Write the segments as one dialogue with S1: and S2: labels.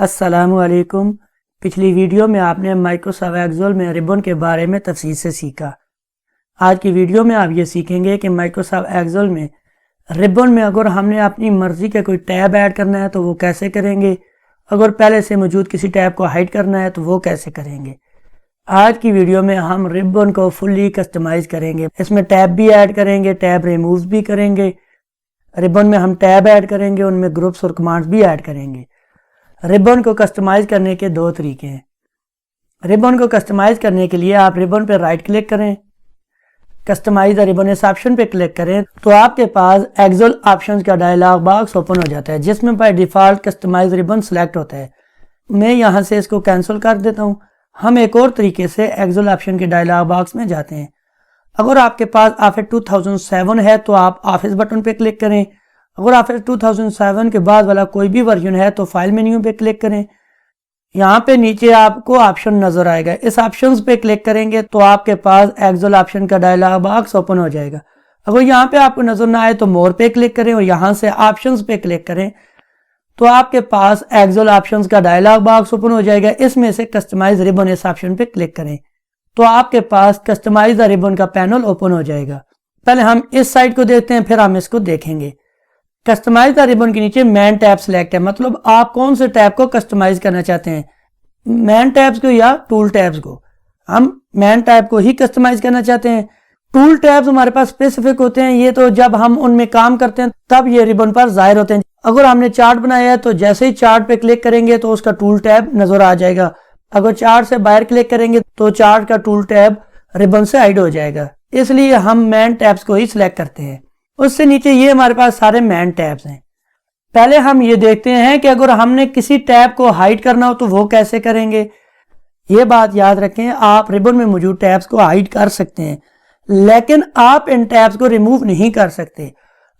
S1: अस्सलामुअलैकुम। पिछली वीडियो में आपने माइक्रोसॉफ्ट एक्सेल में रिबन के बारे में तफसील से सीखा। आज की वीडियो में आप ये सीखेंगे कि माइक्रोसॉफ्ट एक्सेल में रिबन में अगर हमने अपनी मर्ज़ी का कोई टैब ऐड करना है तो वो कैसे करेंगे, अगर पहले से मौजूद किसी टैब को हाइड करना है तो वो कैसे करेंगे। आज की वीडियो में हम रिबन को फुल्ली कस्टमाइज़ करेंगे। इसमें टैब भी ऐड करेंगे, टैब रिमूव भी करेंगे। रिबन में हम टैब ऐड करेंगे, उनमें ग्रुप्स और कमांड्स भी ऐड करेंगे। रिबन को कस्टमाइज करने के दो तरीके हैं। रिबन को कस्टमाइज करने के लिए आप रिबन पर राइट क्लिक करें, कस्टमाइज द रिबन इस ऑप्शन पे क्लिक करें तो आपके पास एक्सेल ऑप्शंस का डायलॉग बॉक्स ओपन हो जाता है जिसमें by default customise ribbon select होता है। मैं यहां से इसको कैंसिल कर देता हूं। हम एक और तरीके से एक्सेल ऑप्शन के डायलॉग बॉक्स में जाते हैं। अगर आपके पास ऑफिस 2007 है तो आप ऑफिस बटन पे क्लिक करें। अगर ऑफिस 2007 के बाद वाला कोई भी वर्जन है तो फाइल मेन्यू पे क्लिक करें। यहाँ पे नीचे आपको ऑप्शन नजर आएगा, इस ऑप्शंस पे क्लिक करेंगे तो आपके पास एक्सेल ऑप्शन का डायलॉग बॉक्स ओपन हो जाएगा। अगर यहाँ पे आपको नजर ना आए तो मोर पे क्लिक करें और यहाँ से ऑप्शंस पे क्लिक करें तो आपके पास एक्सेल ऑप्शंस का डायलॉग बॉक्स ओपन हो जाएगा। इसमें से कस्टमाइज रिबन इस ऑप्शन पे क्लिक करें तो आपके पास कस्टमाइज द रिबन का पैनल ओपन हो जाएगा। पहले हम इस साइड को देखते हैं, फिर हम इसको देखेंगे। कस्टमाइज द रिबन के नीचे मैन टैब सिलेक्ट है, मतलब आप कौन से टैब को कस्टमाइज करना चाहते हैं, मैन टैब्स को या टूल टैब्स को। हम मैन टैब को ही कस्टमाइज करना चाहते हैं। टूल टैब्स हमारे पास स्पेसिफिक होते हैं, ये तो जब हम उनमें काम करते हैं तब ये रिबन पर जाहिर होते हैं। अगर हमने चार्ट बनाया है तो जैसे ही चार्ट पे क्लिक करेंगे तो उसका टूल टैब नजर आ जाएगा। अगर चार्ट से बाहर क्लिक करेंगे तो चार्ट का टूल टैब रिबन से हाइड हो जाएगा, इसलिए हम मैन टैब्स को ही सिलेक्ट करते हैं। उससे नीचे ये हमारे पास सारे मैन टैब्स हैं। पहले हम ये देखते हैं कि अगर हमने किसी टैब को हाइड करना हो तो वो कैसे करेंगे। ये बात याद रखें, आप रिबन में मौजूद टैब्स को हाइड कर सकते हैं लेकिन आप इन टैब्स को रिमूव नहीं कर सकते।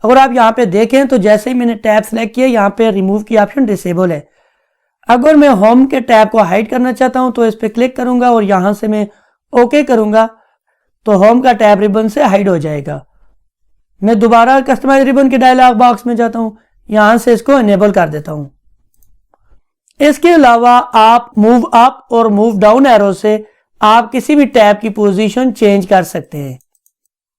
S1: अगर आप यहाँ पे देखें तो जैसे ही मैंने टैब सेलेक्ट किया यहाँ पे रिमूव की ऑप्शन डिसेबल है। अगर मैं होम के टैब को हाइड करना चाहता हूं तो इस पर क्लिक करूंगा और यहां से मैं ओके करूंगा तो होम का टैब रिबन से हाइड हो जाएगा। मैं दोबारा कस्टमाइज रिबन के डायलॉग बॉक्स में जाता हूं, यहां से इसको इनेबल कर देता हूं। इसके अलावा आप मूव अप और मूव डाउन एरो से आप किसी भी टैब की पोजीशन चेंज कर सकते हैं।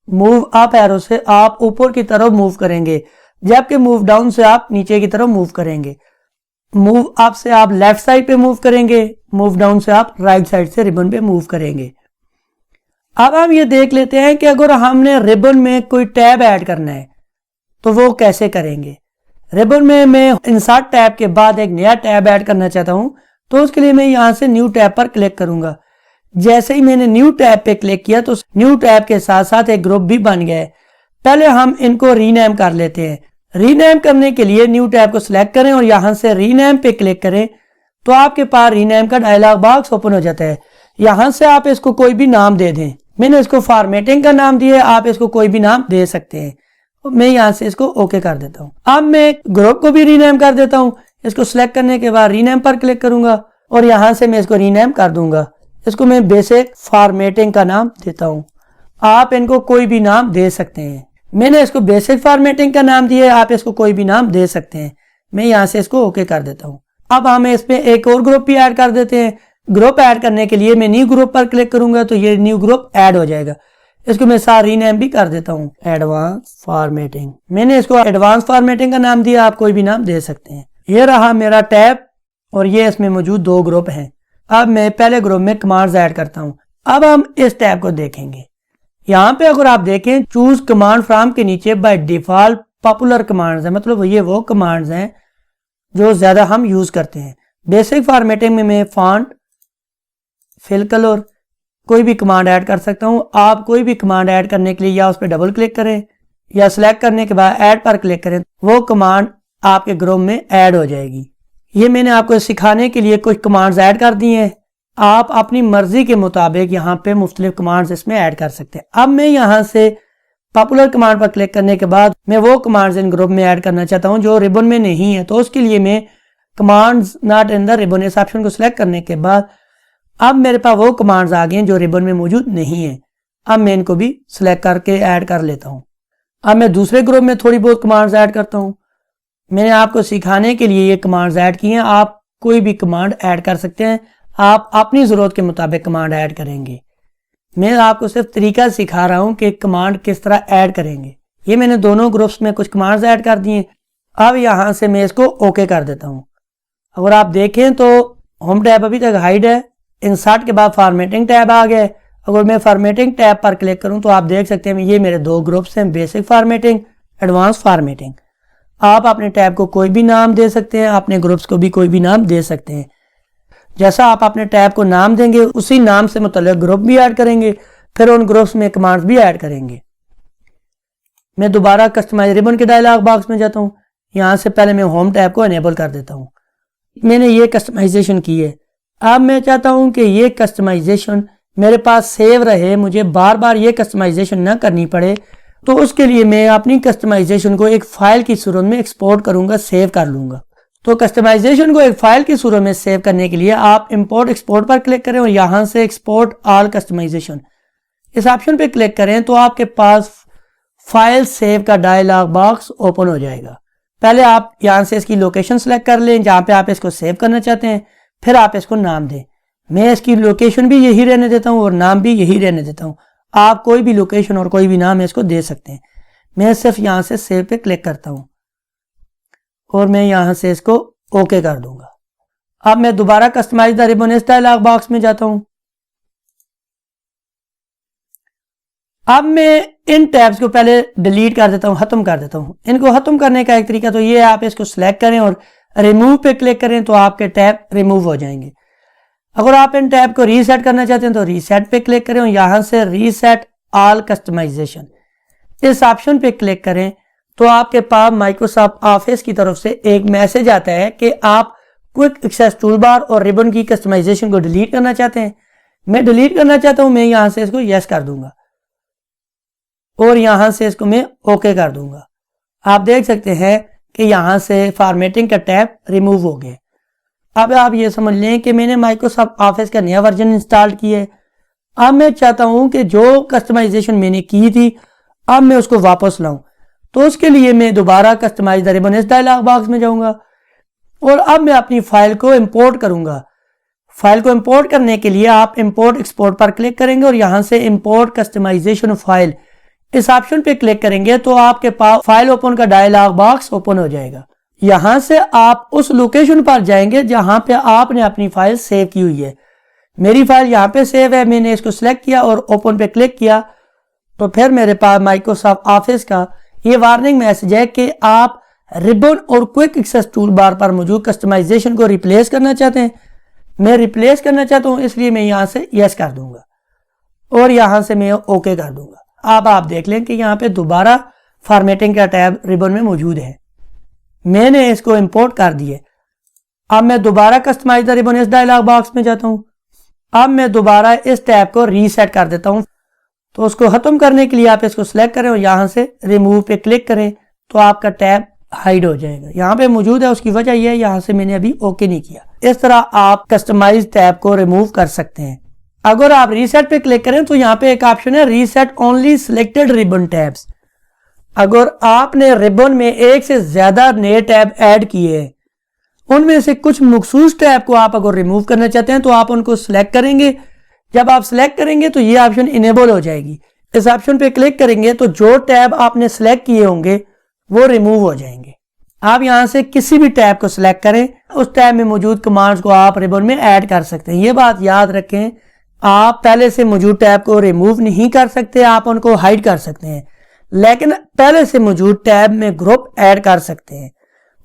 S1: मूव अप एरो से आप ऊपर की तरफ मूव करेंगे जबकि मूव डाउन से आप नीचे की तरफ मूव करेंगे। मूव अप से आप लेफ्ट साइड पे मूव करेंगे, मूव डाउन से आप राइट साइड से रिबन पे मूव करेंगे। अब हम ये देख लेते हैं कि अगर हमने रिबन में कोई टैब ऐड करना है तो वो कैसे करेंगे। रिबन में मैं इंसर्ट टैब के बाद एक नया टैब ऐड करना चाहता हूं तो उसके लिए मैं यहां से न्यू टैब पर क्लिक करूंगा। जैसे ही मैंने न्यू टैब पे क्लिक किया तो न्यू टैब के साथ साथ एक ग्रुप भी बन गया है। पहले हम इनको रीनेम कर लेते हैं। रीनेम करने के लिए न्यू टैब को सिलेक्ट करें और यहां से रीनेम पे क्लिक करें तो आपके पास रीनेम का डायलॉग बॉक्स ओपन हो जाता है। यहां से आप इसको कोई भी नाम दे दें। मैंने इसको फॉर्मेटिंग का नाम दिया है, आप इसको कोई भी नाम दे सकते हैं। मैं यहां से इसको ओके कर देता हूं। अब मैं ग्रुप को भी रीनेम कर देता हूं। इसको सिलेक्ट करने के बाद रीनेम पर क्लिक करूंगा और यहां से मैं इसको रीनेम कर दूंगा। इसको मैं बेसिक फॉर्मेटिंग का नाम देता हूं। आप इनको कोई भी नाम दे सकते हैं। मैंने इसको बेसिक फॉर्मेटिंग का नाम दिया है, आप इसको कोई भी नाम दे सकते हैं। मैं यहां से इसको ओके कर देता हूं। अब हम इसमें एक और ग्रुप भी ऐड कर देते हैं। ग्रुप ऐड करने के लिए मैं न्यू ग्रुप पर क्लिक करूंगा तो ये न्यू ग्रुप ऐड हो जाएगा। इसको मैं सारा रीनेम भी कर देता हूं, एडवांस फॉर्मेटिंग। मैंने इसको एडवांस फॉर्मेटिंग का नाम दिया, आप कोई भी नाम दे सकते हैं। ये रहा मेरा टैब और ये इसमें मौजूद दो ग्रुप हैं। अब मैं पहले ग्रुप में कमांड्स ऐड करता हूं। अब हम इस टैब को देखेंगे। यहाँ पे अगर आप देखें चूज कमांड फ्रॉम के नीचे बाय डिफॉल्ट पॉपुलर कमांड्स है, मतलब ये वो कमांड्स हैं जो ज्यादा हम यूज करते हैं। बेसिक फॉर्मेटिंग में मैं फॉन्ट, फिल कलर कोई भी कमांड ऐड कर सकता हूं। आप कोई भी कमांड ऐड करने के लिए या उस पर डबल क्लिक करें या सिलेक्ट करने के बाद ऐड पर क्लिक करें, वो कमांड आपके ग्रुप में ऐड हो जाएगी। ये मैंने आपको सिखाने के लिए कुछ कमांड्स ऐड कर दी हैं। आप अपनी मर्जी के मुताबिक यहाँ पे मुख्तलिफ कमांड्स इसमें ऐड कर सकते हैं। अब मैं यहाँ से पॉपुलर कमांड पर क्लिक करने के बाद मैं वो कमांड्स इन ग्रुप में ऐड करना चाहता हूँ जो रिबन में नहीं है, तो उसके लिए मैं commands not in the ribbon इस ऑप्शन को सिलेक्ट करने के बाद अब मेरे पास वो कमांड्स आ गए हैं जो रिबन में मौजूद नहीं है। अब मैं इनको भी सिलेक्ट करके ऐड कर लेता हूँ। अब मैं दूसरे ग्रुप में थोड़ी बहुत कमांड्स ऐड करता हूँ। मैंने आपको सिखाने के लिए ये कमांड्स ऐड की हैं, आप कोई भी कमांड ऐड कर सकते हैं। आप अपनी ज़रूरत के मुताबिक कमांड ऐड करेंगे। मैं आपको सिर्फ तरीका सिखा रहा हूं कि कमांड किस तरह ऐड करेंगे। ये मैंने दोनों ग्रुप्स में कुछ कमांड्स ऐड कर दिए। अब यहां से मैं इसको ओके कर देता हूं। अगर आप देखें तो होम टैब अभी तक हाइड है, इंसर्ट के बाद फॉर्मेटिंग टैब आ गया। अगर मैं फॉर्मेटिंग टैब पर क्लिक करूं तो आप देख सकते हैं ये मेरे दो ग्रुप्स हैं, बेसिक फॉर्मेटिंग, एडवांस फॉर्मेटिंग। आप अपने टैब को कोई भी नाम दे सकते हैं, अपने ग्रुप्स को भी कोई भी नाम दे सकते हैं। जैसा आप अपने टैब को नाम देंगे उसी नाम से मुतल्लिक ग्रुप भी ऐड करेंगे, फिर उन ग्रुप्स में कमांड्स भी ऐड करेंगे। मैं दोबारा कस्टमाइज रिबन के डायलॉग बॉक्स में जाता हूँ। यहां से पहले मैं होम टैब को इनेबल कर देता हूँ। मैंने ये कस्टमाइजेशन की है। अब मैं चाहता हूं कि ये कस्टमाइजेशन मेरे पास सेव रहे, मुझे बार बार ये कस्टमाइजेशन ना करनी पड़े। तो उसके लिए मैं अपनी कस्टमाइजेशन को एक फाइल की सूरत में एक्सपोर्ट करूंगा, सेव कर लूंगा। तो कस्टमाइजेशन को एक फाइल की सूरत में सेव करने के लिए आप इंपोर्ट एक्सपोर्ट पर क्लिक करें और यहां से एक्सपोर्ट ऑल कस्टमाइजेशन इस ऑप्शन पे क्लिक करें तो आपके पास फाइल सेव का डायलॉग बॉक्स ओपन हो जाएगा। पहले आप यहां से इसकी लोकेशन सेलेक्ट कर लें जहां पे आप इसको सेव करना चाहते हैं, फिर आप इसको नाम दें। मैं इसकी लोकेशन भी यही रहने देता हूं और नाम भी यही रहने देता हूं। आप कोई भी लोकेशन और कोई भी नाम इसको दे सकते हैं। मैं सिर्फ यहां से सेव पे क्लिक करता हूं और मैं यहां से इसको ओके कर दूंगा। अब मैं दोबारा कस्टमाइज द रिबन इस डायलॉग बॉक्स में जाता हूं। अब मैं इन टैब्स को पहले डिलीट कर देता हूं, खत्म कर देता हूं। इनको खत्म करने का एक तरीका तो ये है, आप इसको सिलेक्ट करें और रिमूव पे क्लिक करें तो आपके टैब रिमूव हो जाएंगे। अगर आप इन टैब को रीसेट करना चाहते हैं तो रीसेट पे क्लिक करें और यहां से रीसेट ऑल कस्टमाइजेशन इस ऑप्शन पे क्लिक करें तो आपके पास माइक्रोसॉफ्ट ऑफिस की तरफ से एक मैसेज आता है कि आप क्विक एक्सेस टूलबार और रिबन की कस्टमाइजेशन को डिलीट करना चाहते हैं। मैं डिलीट करना चाहता हूं, मैं यहां से इसको यस कर दूंगा और यहां से इसको मैं ओके कर दूंगा। आप देख सकते हैं कि यहां से फॉर्मेटिंग का टैब रिमूव हो गया। अब आप ये समझ लें कि मैंने माइक्रोसॉफ्ट ऑफिस का नया वर्जन इंस्टॉल किया है। अब मैं चाहता हूं कि जो कस्टमाइजेशन मैंने की थी अब मैं उसको वापस लाऊं। तो उसके लिए मैं दोबारा कस्टमाइज द रिबन इस डायलॉग बॉक्स में जाऊंगा और अब मैं अपनी फाइल को इंपोर्ट करूंगा। फाइल को इंपोर्ट करने के लिए आप इंपोर्ट एक्सपोर्ट पर क्लिक करेंगे और यहां से इंपोर्ट कस्टमाइजेशन फाइल इस ऑप्शन पे क्लिक करेंगे तो आपके पास फाइल ओपन का डायलॉग बॉक्स ओपन हो जाएगा। यहां से आप उस लोकेशन पर जाएंगे जहां पे आपने अपनी फाइल सेव की हुई है। मेरी फाइल यहां पे सेव है, मैंने इसको सिलेक्ट किया और ओपन पे क्लिक किया तो फिर मेरे पास माइक्रोसॉफ्ट ऑफिस का ये वार्निंग मैसेज है कि आप रिबन और क्विक एक्सेस टूल बार पर मौजूद कस्टमाइजेशन को रिप्लेस करना चाहते हैं। मैं रिप्लेस करना चाहता हूं इसलिए मैं यहां से यस कर दूंगा और यहां से मैं ओके कर दूंगा। अब आप देख लें कि यहाँ पे दोबारा फॉर्मेटिंग का टैब रिबन में मौजूद है। मैंने इसको इंपोर्ट कर दिया। अब मैं दोबारा कस्टमाइज द रिबन इस डायलॉग बॉक्स में जाता हूं। अब मैं दोबारा इस टैब को रीसेट कर देता हूं। तो उसको खत्म करने के लिए आप इसको सिलेक्ट करें और यहां से रिमूव पे क्लिक करें तो आपका टैब हाइड हो जाएगा। यहाँ पे मौजूद है, उसकी वजह यह है यहां से मैंने अभी ओके नहीं किया। इस तरह आप कस्टमाइज टैब को रिमूव कर सकते हैं। अगर आप रीसेट पे क्लिक करें तो यहाँ पे एक ऑप्शन है reset only selected ribbon tabs. अगर आपने रिबन में एक से ज्यादा नए टैब ऐड किए हैं, उनमें से कुछ मखसूस टैब को आप अगर रिमूव करना चाहते हैं तो आप उनको सिलेक्ट करेंगे। जब आप सिलेक्ट करेंगे तो ये ऑप्शन इनेबल हो जाएगी। इस ऑप्शन पे क्लिक करेंगे तो जो टैब आपने सिलेक्ट किए होंगे वो रिमूव हो जाएंगे। आप यहां से किसी भी टैब को सिलेक्ट करें, उस टैब में मौजूद कमांड्स को आप रिबन में ऐड कर सकते हैं। ये बात याद रखें, आप पहले से मौजूद टैब को रिमूव नहीं कर सकते, आप उनको हाइड कर सकते हैं, लेकिन पहले से मौजूद टैब में ग्रुप ऐड कर सकते हैं।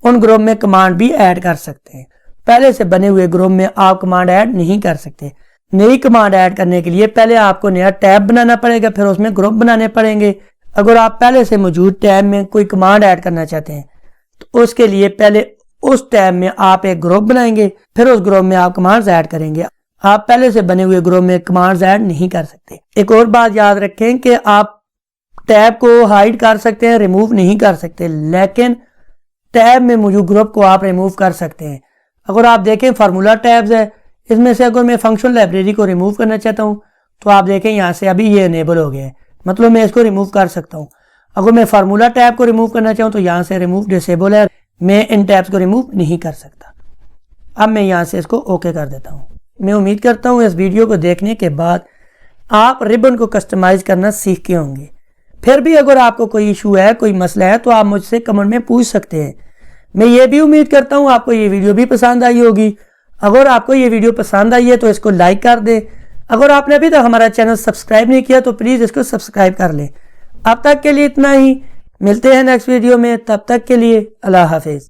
S1: उन ग्रुप में कमांड भी ऐड कर सकते हैं। पहले से बने हुए ग्रुप में आप कमांड ऐड नहीं कर सकते। नई कमांड ऐड करने के लिए पहले आपको नया टैब बनाना पड़ेगा, फिर उसमें ग्रुप बनाने पड़ेंगे। अगर आप पहले से मौजूद टैब में कोई कमांड ऐड करना चाहते हैं तो उसके लिए पहले उस टैब में आप एक ग्रुप बनाएंगे, फिर उस ग्रुप में आप कमांड्स ऐड करेंगे। आप पहले से बने हुए ग्रुप में कमांड्स ऐड नहीं कर सकते। एक और बात याद रखें कि आप टैब को हाइड कर सकते हैं, रिमूव नहीं कर सकते, लेकिन टैब में मौजूद ग्रुप को आप रिमूव कर सकते हैं। अगर आप देखें फार्मूला टैब्स है, इसमें से अगर मैं फंक्शन लाइब्रेरी को रिमूव करना चाहता हूं तो आप देखें यहां से अभी ये इनेबल हो गया है, मतलब मैं इसको रिमूव कर सकता हूं। अगर मैं फार्मूला टैब को रिमूव करना चाहूं तो यहां से रिमूव डिसेबल है, मैं इन टैब्स को रिमूव नहीं कर सकता। अब मैं यहाँ से इसको ओके कर देता हूँ। मैं उम्मीद करता हूँ इस वीडियो को देखने के बाद आप रिबन को कस्टमाइज करना सीख के होंगे। फिर भी अगर आपको कोई इशू है, कोई मसला है, तो आप मुझसे कमेंट में पूछ सकते हैं। मैं ये भी उम्मीद करता हूँ आपको ये वीडियो भी पसंद आई होगी। अगर आपको ये वीडियो पसंद आई है तो इसको लाइक कर दें। अगर आपने अभी तक हमारा चैनल सब्सक्राइब नहीं किया तो प्लीज़ इसको सब्सक्राइब कर लें। अब तक के लिए इतना ही, मिलते हैं नेक्स्ट वीडियो में। तब तक के लिए अल्लाह हाफिज़।